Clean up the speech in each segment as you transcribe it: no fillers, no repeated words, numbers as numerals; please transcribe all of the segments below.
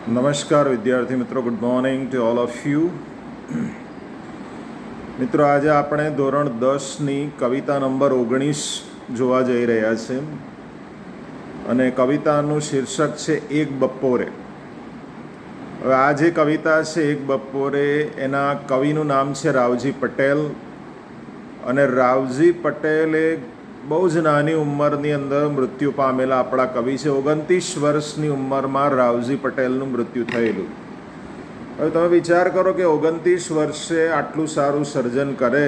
નમસ્કાર વિદ્યાર્થી મિત્રો, good morning to all of you. મિત્રો, આજે આપણે ધોરણ 10ની કવિતા નંબર 19 જોવા જઈ રહ્યા છે અને કવિતાનું શીર્ષક છે એક બપોરે. હવે આ જે કવિતા છે એક બપોરે, એના કવિનું નામ છે રાવજી પટેલ. અને રાવજી પટેલે બહુ જ નાની ઉંમરની અંદર મૃત્યુ પામેલા આપણા કવિ છે. 29 વર્ષની ઉંમરમાં રાવજી પટેલનું મૃત્યુ થયેલું. હવે તમે વિચાર કરો કે 29 વર્ષે આટલું સારું સર્જન કરે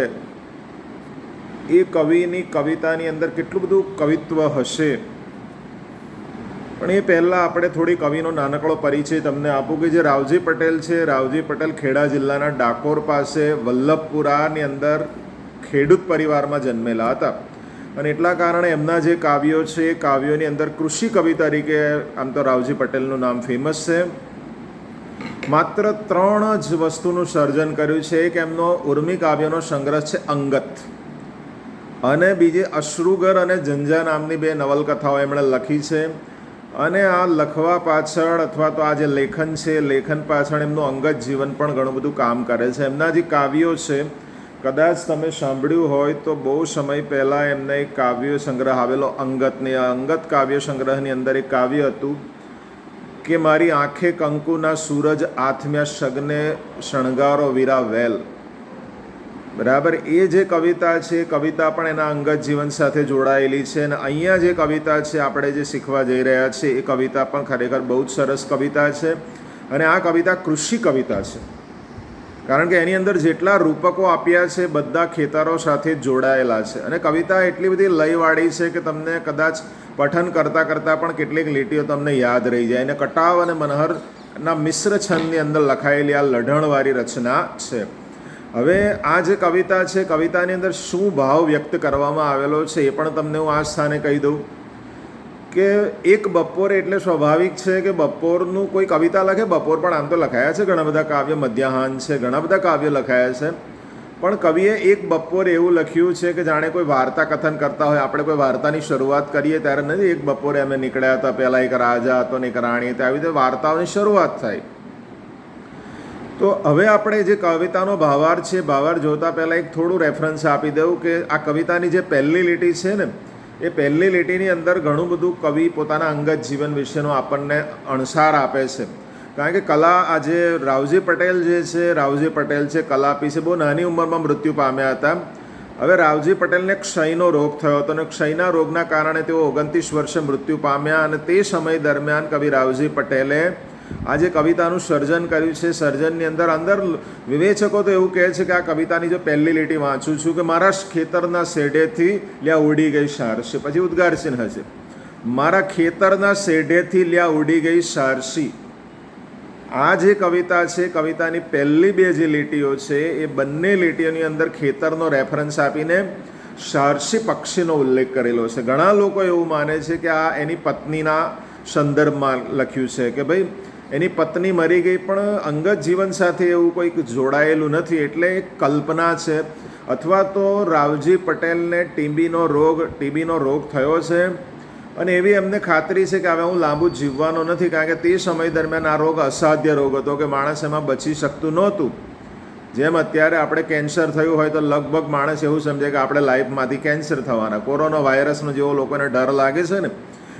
એ કવિની કવિતાની અંદર કેટલું બધું કવિત્વ હશે. પણ એ પહેલાં આપણે થોડી કવિનો નાનકડો પરિચય તમને આપું કે જે રાવજી પટેલ છે, રાવજી પટેલ ખેડા જિલ્લાના ડાકોર પાસે વલ્લભપુરાની અંદર ખેડૂત પરિવારમાં જન્મેલા હતા. અને એટલા કારણે એમના જે કાવ્યો છે એ કાવ્યોની અંદર કૃષિ કવિ તરીકે આમ તો રાવજી પટેલનું નામ ફેમસ છે. માત્ર 3 જ વસ્તુનું સર્જન કર્યું છે. એક એમનો ઉર્મી કાવ્યનો સંગ્રહ છે અંગત, અને બીજી અશ્રુગર અને જંજા નામની 2 નવલકથાઓ એમણે લખી છે. અને આ લખવા પાછળ અથવા તો આ જે લેખન છે, લેખન પાછળ એમનું અંગત જીવન પણ ઘણું બધું કામ કરે છે. એમના જે કાવ્યો છે, કદાચ તમે સાંભળ્યું હોય તો બહુ સમય પહેલાં એમને એક કાવ્ય સંગ્રહ આવેલો અંગતની. આ અંગત કાવ્ય સંગ્રહની અંદર એક કાવ્ય હતું કે મારી આંખે કંકુના સૂરજ આથમ્યા સગને શણગારો વીરા વેલ. બરાબર, એ જે કવિતા છે, કવિતા પણ એના અંગત જીવન સાથે જોડાયેલી છે. અને અહીંયા જે કવિતા છે આપણે જે શીખવા જઈ રહ્યા છીએ એ કવિતા પણ ખરેખર બહુ જ સરસ કવિતા છે. અને આ કવિતા કૃષિ કવિતા છે, કારણ કે એની અંદર જેટલા રૂપકો આપ્યા છે બધા ખેતરો સાથે જોડાયેલા છે. અને કવિતા એટલી બધી લયવાળી છે કે તમને કદાચ પઠન કરતાં કરતાં પણ કેટલીક લીટીઓ તમને યાદ રહી જાય. અને કટાવ અને મનહરના મિશ્ર છંદની અંદર લખાયેલી આ લઢણવાળી રચના છે. હવે આ જે કવિતા છે, કવિતાની અંદર શું ભાવ વ્યક્ત કરવામાં આવેલો છે એ પણ તમને હું આ સ્થાને કહી દઉં કે એક બપોરે એટલે સ્વાભાવિક છે કે બપોરનું કોઈ કવિતા લખે. બપોર પણ આમ તો લખાયા છે ઘણા બધા કાવ્ય, મધ્યાહન છે, ઘણા બધા કાવ્ય લખાયા છે. પણ કવિએ એક બપોરે એવું લખ્યું છે કે જાણે કોઈ વાર્તા કથન કરતા હોય. આપણે કોઈ વાર્તાની શરૂઆત કરીએ ત્યારે નથી એક બપોરે અમે નીકળ્યા હતા, પહેલાં એક રાજા હતો ને એક રાણી હતી, આવી રીતે વાર્તાઓની શરૂઆત થાય. તો હવે આપણે જે કવિતાનો ભાવાર્થ છે, ભાવાર્થ જોતાં પહેલાં એક થોડું રેફરન્સ આપી દઉં કે આ કવિતાની જે પહેલી લીટી છે ને, એ પહેલી લીટીની અંદર ઘણું બધું કવિ પોતાના અંગત જીવન વિશેનો આપણને અણસાર આપે છે. કારણ કે કલા, આજે રાવજી પટેલ જે છે, રાવજી પટેલ છે કલાપી છે, બહુ નાની ઉંમરમાં મૃત્યુ પામ્યા હતા. હવે રાવજી પટેલને ક્ષયનો રોગ થયો હતો અને ક્ષયના રોગના કારણે તેઓ 29 વર્ષે મૃત્યુ પામ્યા. અને તે સમય દરમિયાન કવિ રાવજી પટેલે આ જે કવિતાનું સર્જન કર્યું છે, સર્જનની અંદર વિવેચકો તો એવું કહે છે કે આ કવિતાની જો પહેલી લીટી વાંચું છું કે મારા ખેતરના શેઢેથી લ્યા ઉડી ગઈ સારસી, પછી ઉદ્ગાર ચિહ્ન છે, મારા ખેતરના શેઢેથી લ્યા ઉડી ગઈ સારસી. આ જે કવિતા છે, કવિતાની પહેલી 2 જે લીટીઓ છે એ બંને લીટીઓની અંદર ખેતરનો રેફરન્સ આપીને સારસી પક્ષીનો ઉલ્લેખ કરેલો છે. ઘણા લોકો એવું માને છે કે આ એની પત્નીના સંદર્ભમાં લખ્યું છે કે ભાઈ એની પત્ની મરી ગઈ, પણ અંગત જીવન સાથે એવું કોઈક જોડાયેલું નથી, એટલે એક કલ્પના છે. અથવા તો રાવજી પટેલને ટીબીનો રોગ થયો છે અને એવી એમને ખાતરી છે કે હવે હું લાંબુ જીવવાનો નથી, કારણ કે તે સમય દરમિયાન આ રોગ અસાધ્ય રોગ હતો કે માણસ એમાં બચી શકતું નહોતું. જેમ અત્યારે આપણે કેન્સર થયું હોય તો લગભગ માણસ એવું સમજે કે આપણે લાઈફમાંથી કેન્સર થવાના, કોરોના વાયરસનો જેવો લોકોને ડર લાગે છે ને,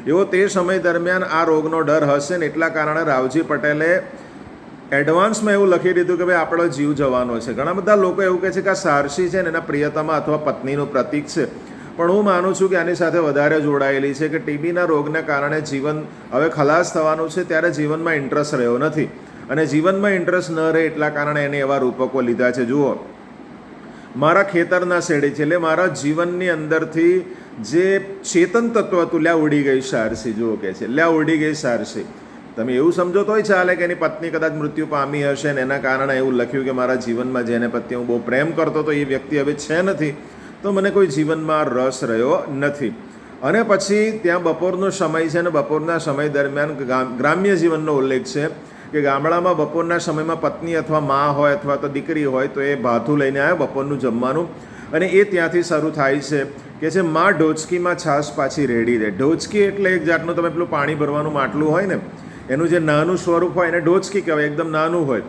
એવો તે સમય દરમિયાન આ રોગનો ડર હશે ને એટલા કારણે રાવજી પટેલે એડવાન્સમાં એવું લખી દીધું કે ભાઈ આપણો જીવ જવાનો છે. ઘણા બધા લોકો એવું કહે છે કે આ સારસી છે ને એના પ્રિયતમા અથવા પત્નીનું પ્રતીક છે, પણ હું માનું છું કે આની સાથે વધારે જોડાયેલી છે કે ટીબીના રોગને કારણે જીવન હવે ખલાસ થવાનું છે, ત્યારે જીવનમાં ઇન્ટરેસ્ટ રહ્યો નથી. અને જીવનમાં ઇન્ટરેસ્ટ ન રહે એટલા કારણે એને એવા રૂપકો લીધા છે. જુઓ, મારા ખેતરના શેઢે છે એટલે મારા જીવનની અંદરથી જે ચેતન તત્વ હતું લ્યા ઉડી ગઈ સારસી. જુઓ કે છે લ્યા ઉડી ગઈ સારસી. તમે એવું સમજો તોય ચાલે કે એની પત્ની કદાચ મૃત્યુ પામી હશે ને એના કારણે એવું લખ્યું કે મારા જીવનમાં જેને પ્રત્યે હું બહુ પ્રેમ કરતો હતો એ વ્યક્તિ હવે છે નથી, તો મને કોઈ જીવનમાં રસ રહ્યો નથી. અને પછી ત્યાં બપોરનો સમય છે અને બપોરના સમય દરમિયાન ગ્રામ્ય જીવનનો ઉલ્લેખ છે કે ગામડામાં બપોરના સમયમાં પત્ની અથવા મા હોય અથવા તો દીકરી હોય તો એ ભાથું લઈને આવે બપોરનું જમવાનું, અને એ ત્યાંથી શરૂ થાય છે કે છે માં ઢોચકીમાં છાશ પાછી રેડી દે. ઢોચકી એટલે એક જાતનું તમે પેલું પાણી ભરવાનું માટલું હોય ને એનું જે નાનું સ્વરૂપ હોય એને ઢોચકી કહેવાય, એકદમ નાનું હોય,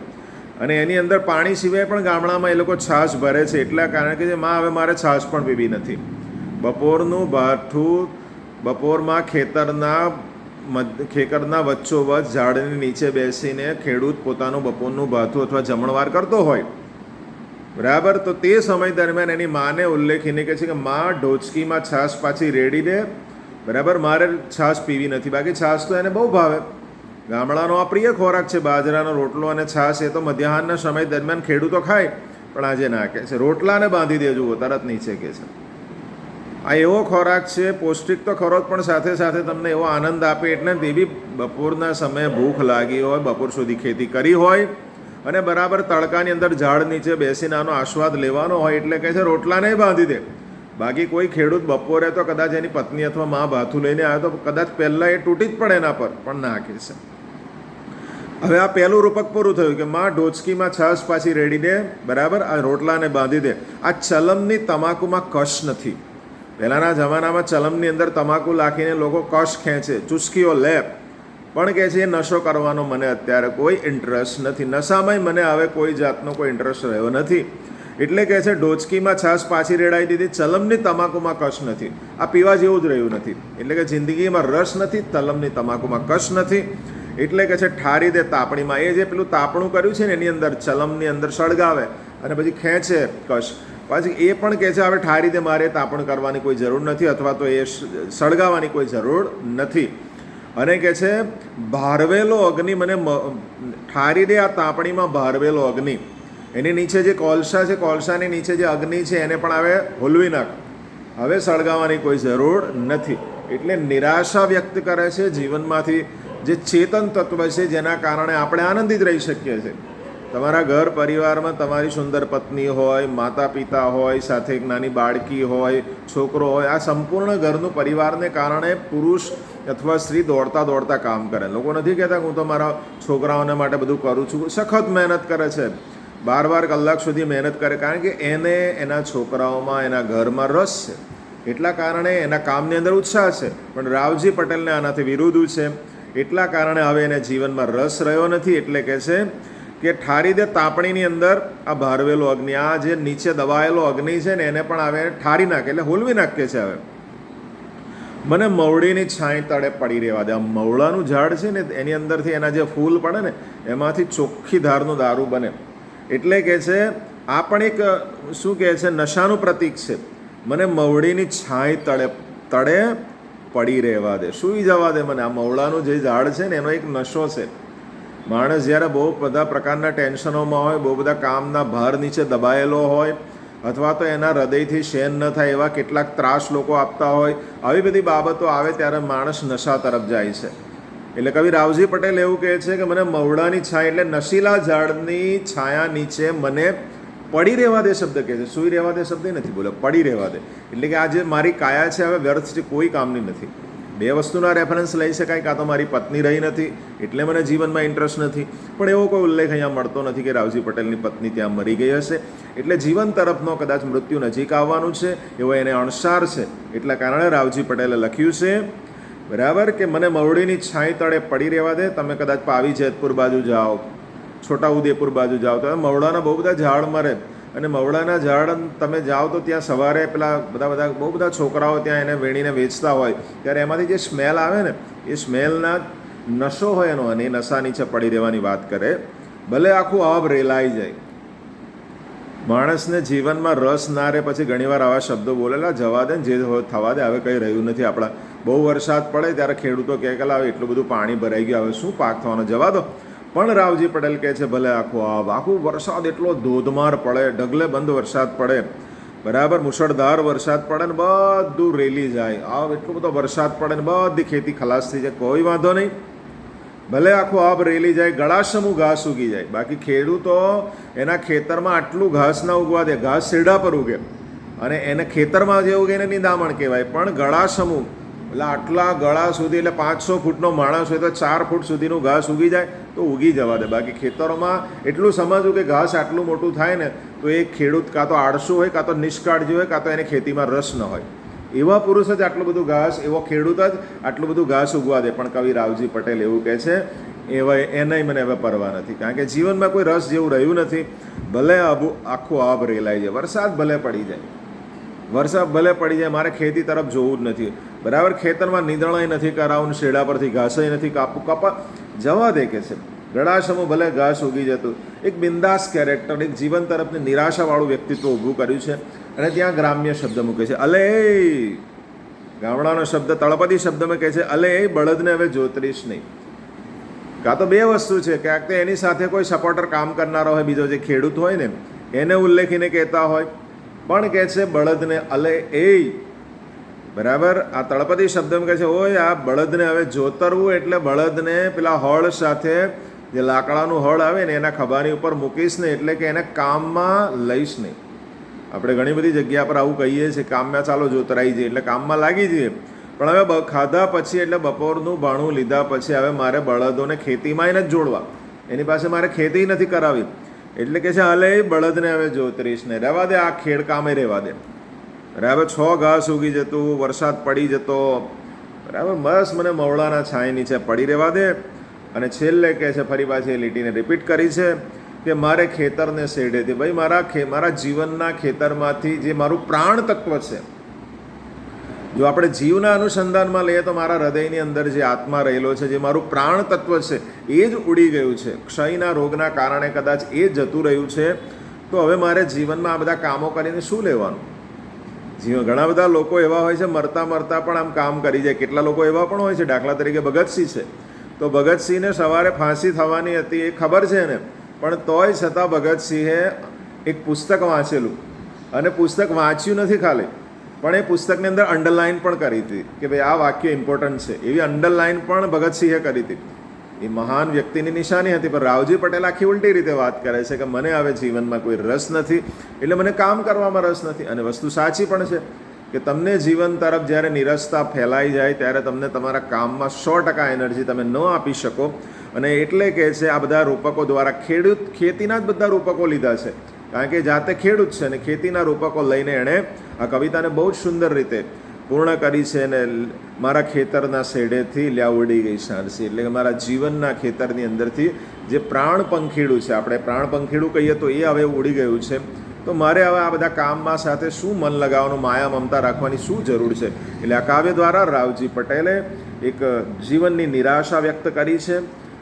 અને એની અંદર પાણી સિવાય પણ ગામડામાં એ લોકો છાશ ભરે છે. એટલા કારણ કે જે હવે મારે છાશ પણ પીવી નથી. બપોરનું ભાઠું બપોરમાં ખેતરના વચ્ચોવચ્ચ ઝાડની નીચે બેસીને ખેડૂત પોતાનું બપોરનું ભાથું અથવા જમણવાર કરતો હોય, બરાબર, તો તે સમય દરમિયાન એની માને ઉલ્લેખીને કહે છે કે માં ઢોચકીમાં છાશ પાછી રેડી દે, બરાબર, મારે છાશ પીવી નથી. બાકી છાશ તો એને બહુ ભાવે. ગામડાનો આ પ્રિય ખોરાક છે, બાજરાનો રોટલો અને છાશ. એ તો મધ્યાહનના સમય દરમિયાન ખેડૂતો ખાય, પણ આજે ના કહે છે રોટલાને બાંધી દેજો, તરત નીચે કહે છે. આ એવો ખોરાક છે, પૌષ્ટિક તો ખરો જ, પણ સાથે સાથે તમને એવો આનંદ આપે. એટલે તે બી બપોરના સમયે ભૂખ લાગી હોય, બપોર સુધી ખેતી કરી હોય અને બરાબર તડકાની અંદર ઝાડ નીચે બેસીને આનો આસ્વાદ લેવાનો હોય, એટલે કહે છે રોટલાને બાંધી દે. બાકી કોઈ ખેડૂત બપોરે તો કદાચ એની પત્ની અથવા મા ભાથું લઈને આવે તો કદાચ પહેલાં એ તૂટી જ પડે એના પર, પણ ના કહે છે. હવે આ પહેલું રૂપક પૂરું થયું કે માં ઢોચકીમાં છાશ પાછી રેડી દે, બરાબર, આ રોટલાને બાંધી દે. આ ચલમની તમાકુમાં કશ નથી. પહેલાંના જમાનામાં ચલમની અંદર તમાકુ નાખીને લોકો કશ ખેંચે, ચુસ્કીઓ લે, પણ કહે છે એ નશો કરવાનો મને અત્યારે કોઈ ઇન્ટરેસ્ટ નથી. નશામાંય મને હવે કોઈ જાતનો કોઈ ઇન્ટરેસ્ટ રહ્યો નથી. એટલે કહે છે ઢોચકીમાં છાશ પાછી રેડાઈ દીધી, ચલમની તમાકુમાં કશ નથી. આ પીવા જેવું જ રહ્યું નથી. એટલે કે જિંદગીમાં રસ નથી, ચલમની તમાકુમાં કશ નથી. એટલે કે છે ઠારી દે તાપણીમાં. એ જે પેલું તાપણું કર્યું છે ને એની અંદર ચલમની અંદર સળગાવે અને પછી ખેંચે કશ, પછી એ પણ કહે છે હવે ઠારી દે, મારે તાપણ કરવાની કોઈ જરૂર નથી, અથવા તો એ સળગાવવાની કોઈ જરૂર નથી. અને કહે છે ભારવેલો અગ્નિ મને ઠારી દે, આ તાપણીમાં ભારવેલો અગ્નિ, એની નીચે જે કોલસા છે, કોલસાની નીચે જે અગ્નિ છે એને પણ હવે હોલવી નાખ, હવે સળગાવવાની કોઈ જરૂર નથી. એટલે નિરાશા વ્યક્ત કરે છે જીવનમાંથી, જે ચેતન તત્વ છે જેના કારણે આપણે આનંદિત રહી શકીએ છીએ. તમારા ઘર પરિવારમાં તમારી સુંદર પત્ની હોય, માતા પિતા હોય, સાથે એક નાની બાળકી હોય, છોકરો હોય, આ સંપૂર્ણ ઘરનું પરિવારને કારણે પુરુષ અથવા સ્ત્રી દોડતા દોડતા કામ કરે. લોકો નથી કહેતા હું તો મારા છોકરાઓને માટે બધું કરું છું, સખત મહેનત કરે છે, 12 કલાક સુધી મહેનત કરે, કારણ કે એને એના છોકરાઓમાં, એના ઘરમાં રસ છે. એટલા કારણે એના કામની અંદર ઉત્સાહ છે. પણ રાવજી પટેલને આનાથી વિરુદ્ધ છે. એટલા કારણે હવે એને જીવનમાં રસ રહ્યો નથી. એટલે કહે છે કે ઠારી દે તાપણીની અંદર આ ભારવેલો અગ્નિ, આ જે નીચે દબાયેલો અગ્નિ છે ને એને પણ હવે ઠારી નાખે, એટલે હોલવી નાખે છે. હવે મને મવડીની છાંય તળે પડી રહેવા દે. આ મવડાનું ઝાડ છે ને એની અંદરથી એના જે ફૂલ પડે ને એમાંથી ચોખ્ખી ધારનું દારૂ બને. એટલે કહે છે આ પણ એક શું કહે છે, નશાનું પ્રતીક છે. મને મવડીની છાંય તળે પડી રહેવા દે, સૂઈ જવા દે મને. આ મવડાનું જે ઝાડ છે ને એનો એક નશો છે. માણસ જ્યારે બહુ બધા પ્રકારના ટેન્શનોમાં હોય, બહુ બધા કામના ભાર નીચે દબાયેલો હોય, અથવા તો એના હૃદયથી સહન ન થાય એવા કેટલાક ત્રાસ લોકો આપતા હોય, આવી બધી બાબતો આવે ત્યારે માણસ નશા તરફ જાય છે. એટલે કવિ રાવજી પટેલ એવું કહે છે કે મને મવડાની છાયા, એટલે નશીલા ઝાડની છાયા નીચે મને પડી રહેવા દે શબ્દ કહે છે. સૂઈ રહેવા દે શબ્દ નથી બોલે, પડી રહેવા દે. એટલે કે આ જે મારી કાયા છે હવે વ્યર્થ છે, કોઈ કામની નથી. બે વસ્તુના રેફરન્સ લઈ શકાય, કાં તો મારી પત્ની રહી નથી એટલે મને જીવનમાં ઇન્ટરેસ્ટ નથી, પણ એવો કોઈ ઉલ્લેખ અહીંયા મળતો નથી કે રાવજી પટેલની પત્ની ત્યાં મરી ગઈ હશે. એટલે જીવન તરફનો કદાચ મૃત્યુ નજીક આવવાનું છે એવો એને અણસાર છે. એટલા કારણે રાવજી પટેલે લખ્યું છે, બરાબર, કે મને મવડીની છાંય તળે પડી રહેવા દે. તમે કદાચ પાવી જેતપુર બાજુ જાઓ, છોટાઉદેપુર બાજુ જાઓ તો મવડાના બહુ બધા ઝાડ મરે, અને મવડાના ઝાડ તમે જાઓ તો ત્યાં સવારે પેલા બહુ બધા છોકરાઓ ત્યાં એને વેણીને વેચતા હોય, ત્યારે એમાંથી જે સ્મેલ આવે ને એ સ્મેલના નશો હોય એનો, અને એ નશા નીચે પડી રહેવાની વાત કરે. ભલે આખું આબ રેલાઈ જાય, માણસને જીવનમાં રસ ના રહે પછી ઘણીવાર આવા શબ્દો બોલેલા, જવા દે ને, જે થવા દે, હવે કંઈ રહ્યું નથી. આપણા બહુ વરસાદ પડે ત્યારે ખેડૂતો કહે કે લાવે એટલું બધું પાણી ભરાઈ ગયું, હવે શું પાક થવાનો, જવા દો. પણ રાવજી પટેલ કહે છે ભલે આખું વરસાદ એટલો ધોધમાર પડે, ઢગલે બંધ વરસાદ પડે, બરાબર, મુશળધાર વરસાદ પડે ને બધું રેલી જાય, એટલો બધો વરસાદ પડે ને બધી ખેતી ખલાસ થઈ જાય, કોઈ વાંધો નહીં. ભલે આખું આબ રેલી જાય, ગળાસમું ઘાસ ઉગી જાય. બાકી ખેડૂતો એના ખેતરમાં આટલું ઘાસ ના ઉગવા દે, ઘાસ શેરડા પર ઉગે, અને એને ખેતરમાં જે ઉગે એને નિંદામણ કહેવાય. પણ ગળાસમું એટલે આટલા ગળા સુધી, એટલે 500 ફૂટનો માણસ હોય તો 4 ફૂટ સુધીનું ઘાસ ઉગી જાય તો ઉગી જવા દે. બાકી ખેતરોમાં એટલું સમજવું કે ઘાસ આટલું મોટું થાય ને તો એ ખેડૂત કાં તો આળસુ હોય, કાં તો નિષ્કાળજી હોય, કાં તો એને ખેતીમાં રસ ન હોય. એવા પુરુષ જ આટલું બધું ઘાસ, એવો ખેડૂત જ આટલું બધું ઘાસ ઉગવા દે. પણ કવિ રાવજી પટેલ એવું કહે છે એનાય મને હવે પરવા નથી, કારણ કે જીવનમાં કોઈ રસ જેવું રહ્યું નથી. ભલે આખું આબ રેલાઈ જાય, વરસાદ ભલે પડી જાય, મારે ખેતી તરફ જોવું જ નથી. બરાબર, ખેતરમાં નીંદણાય નથી કરાવું, શેડા પરથી ઘાસય નથી કપા જવા દે કે છે. ગળાશમું ભલે ઘાસ ઉગી જતું. એક બિંદાસ કેરેક્ટર, એક જીવન તરફની નિરાશાવાળું વ્યક્તિત્વ ઊભું કર્યું છે. અને ત્યાં ગ્રામ્ય શબ્દ મૂકે છે, અલે ગામડાનો શબ્દ તળપદી શબ્દમાં કહે છે, અલે એ બળદને હવે જોતરીશ નહીં. કાં તો બે વસ્તુ છે, ક્યાંક તો એની સાથે કોઈ સપોર્ટર કામ કરનારો હોય, બીજો જે ખેડૂત હોય ને એને ઉલ્લેખીને કહેતા હોય, પણ કહે છે બળદને અલે એ. બરાબર, આ તળપદી શબ્દમાં કહે છે, ઓય આ બળદને હવે જોતરવું એટલે બળદને પેલા હળ સાથે, જે લાકડાનું હળ આવે ને એના ખભાની ઉપર મૂકીશ ને, એટલે કે એને કામમાં લઈશ નહીં. આપણે ઘણી બધી જગ્યા પર આવું કહીએ છીએ, કામમાં ચાલો જોતરાઈ જઈએ, એટલે કામમાં લાગી જઈએ. પણ હવે ખાધા પછી, એટલે બપોરનું ભાણું લીધા પછી હવે મારે બળદોને ખેતીમાં નથી જોડવા, એની પાસે મારે ખેતી નથી કરાવી. એટલે કે છે હલે બળદને હવે જોતરીશ ને, રહેવા દે, આ ખેડ કામે રહેવા દે. બરાબર, 6 ઘાસ ઉગી જતું, વરસાદ પડી જતો, બરાબર, બસ મને મવડાના છાંય નીચે પડી રહેવા દે. અને છેલ્લે કહે છે, ફરી પાછી એ લીટીને રિપીટ કરી છે કે મારે ખેતરને શેઢેથી, ભાઈ મારા જીવનના ખેતરમાંથી જે મારું પ્રાણ તત્વ છે, જો આપણે જીવના અનુસંધાનમાં લઈએ તો મારા હૃદયની અંદર જે આત્મા રહેલો છે, જે મારું પ્રાણ તત્વ છે, એ જ ઉડી ગયું છે. ક્ષયના રોગના કારણે કદાચ એ જતું રહ્યું છે. તો હવે મારે જીવનમાં આ બધા કામો કરીને શું લેવાનું? ઘણા બધા લોકો એવા હોય છે, મરતા પણ આમ કામ કરી જાય. કેટલા લોકો એવા પણ હોય છે, દાખલા તરીકે ભગતસિંહ છે. તો ભગતસિંહને સવારે ફાંસી થવાની હતી એ ખબર છે ને, પણ તોય છતાં ભગતસિંહે એક પુસ્તક વાંચેલું, અને પુસ્તક વાંચ્યું નથી ખાલી, પણ એ પુસ્તકની અંદર અંડરલાઇન પણ કરી હતી કે ભાઈ આ વાક્ય ઇમ્પોર્ટન્ટ છે. એવી અંડરલાઇન પણ ભગતસિંહે કરી હતી. એ મહાન વ્યક્તિની નિશાની હતી. પણ રાવજી પટેલ આખી ઉલટી રીતે વાત કરે છે કે મને હવે જીવનમાં કોઈ રસ નથી, એટલે મને કામ કરવામાં રસ નથી. અને વસ્તુ સાચી પણ છે કે તમને જીવન તરફ જ્યારે નિરસતા ફેલાઈ જાય ત્યારે તમને તમારા કામમાં 100% એનર્જી તમે ન આપી શકો. અને એટલે કે છે આ બધા રૂપકો દ્વારા ખેતીના જ બધા રૂપકો લીધા છે, કારણ કે જાતે ખેડૂત છે, અને ખેતીના રૂપકો લઈને એણે આ કવિતાને બહુ જ સુંદર રીતે પૂર્ણ કરી છે. અને મારા ખેતરના શેઢેથી લ્યા ઉડી ગઈ સાંડસી, એટલે કે મારા જીવનના ખેતરની અંદરથી જે પ્રાણ પંખીડું છે, આપણે પ્રાણ પંખીડું કહીએ તો એ હવે ઉડી ગયું છે. તો મારે હવે આ બધા કામમાં સાથે શું મન લગાવવાનું, માયા મમતા રાખવાની શું જરૂર છે? એટલે આ કાવ્ય દ્વારા રાવજી પટેલે એક જીવનની નિરાશા વ્યક્ત કરી છે.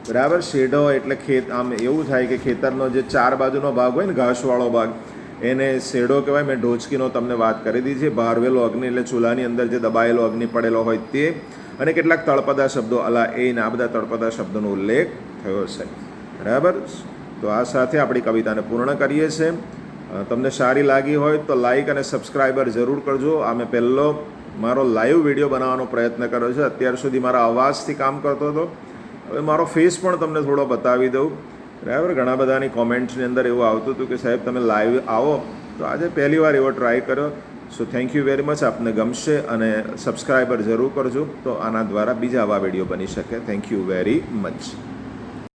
બરાબર, શેઢો એટલે ખેત, આમ એવું થાય કે ખેતરનો જે 4 બાજુનો ભાગ હોય ને, ઘાસવાળો ભાગ, એને શેઢો કહેવાય. મેં ઢોચકીનો તમને વાત કરી દીધી. ભારવેલો અગ્નિ એટલે ચૂલાની અંદર જે દબાયેલો અગ્નિ પડેલો હોય તે, અને કેટલાક તળપદા શબ્દો અલા એ ને આ બધા તળપદા શબ્દોનો ઉલ્લેખ થયો છે. બરાબર, તો આ સાથે આપણી કવિતાને પૂર્ણ કરીએ છીએ. તમને સારી લાગી હોય તો લાઈક અને સબસ્ક્રાઈબર જરૂર કરજો. આ મેં પહેલો મારો લાઈવ વિડીયો બનાવવાનો પ્રયત્ન કર્યો છે. અત્યાર સુધી મારા અવાજથી કામ કરતો હતો, હવે મારો ફેસ પણ તમને થોડો બતાવી દઉં. બરાબર, ઘણા બધાની કોમેન્ટ્સની અંદર એવું આવતું હતું કે સાહેબ તમે લાઈવ આવો, તો આજે પહેલી વાર એવો ટ્રાય કર્યો. So thank you very much. આપને ગમશે અને સબસ્ક્રાઈબર જરૂર કરજો, તો આના દ્વારા બીજા આવા વિડીયો બની શકે. Thank you very much.